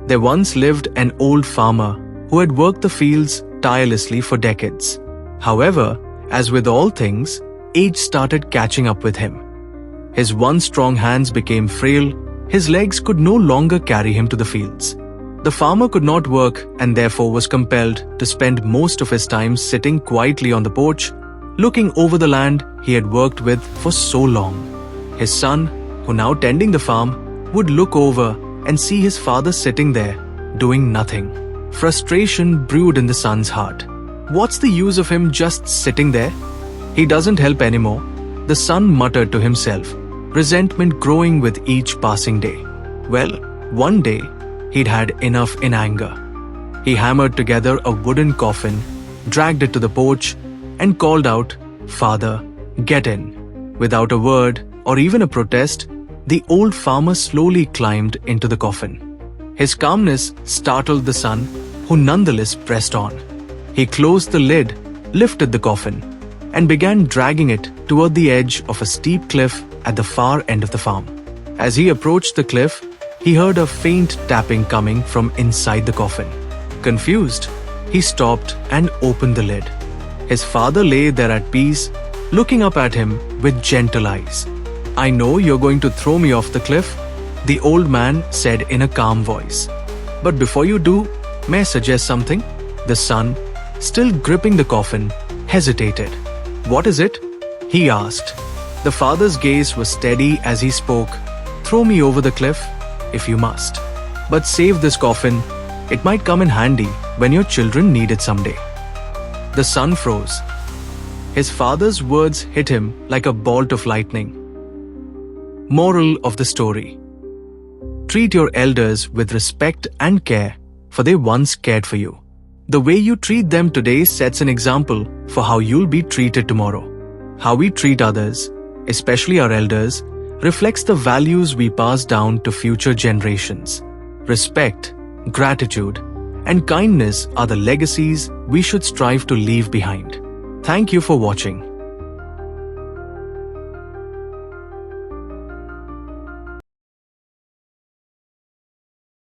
There once lived an old farmer who had worked the fields tirelessly for decades. However, as with all things, age started catching up with him. His once strong hands became frail, his legs could no longer carry him to the fields. The farmer could not work and therefore was compelled to spend most of his time sitting quietly on the porch, looking over the land he had worked with for so long. His son, who now tending the farm, would look over and see his father sitting there, doing nothing. Frustration brewed in the son's heart. What's the use of him just sitting there? He doesn't help anymore, the son muttered to himself, resentment growing with each passing day. Well, one day, he'd had enough in anger. He hammered together a wooden coffin, dragged it to the porch, and called out, "Father, get in." Without a word or even a protest, the old farmer slowly climbed into the coffin. His calmness startled the son, who nonetheless pressed on. He closed the lid, lifted the coffin, and began dragging it toward the edge of a steep cliff at the far end of the farm. As he approached the cliff, he heard a faint tapping coming from inside the coffin. Confused, he stopped and opened the lid. His father lay there at peace, looking up at him with gentle eyes. "I know you're going to throw me off the cliff," the old man said in a calm voice. "But before you do, may I suggest something?" The son, still gripping the coffin, hesitated. "What is it?" he asked. The father's gaze was steady as he spoke. "Throw me over the cliff, if you must. But save this coffin. It might come in handy when your children need it someday." The son froze. His father's words hit him like a bolt of lightning. Moral of the story: treat your elders with respect and care, for they once cared for you. The way you treat them today sets an example for how you'll be treated tomorrow. How we treat others, especially our elders, reflects the values we pass down to future generations. Respect, gratitude, and kindness are the legacies we should strive to leave behind. Thank you for watching.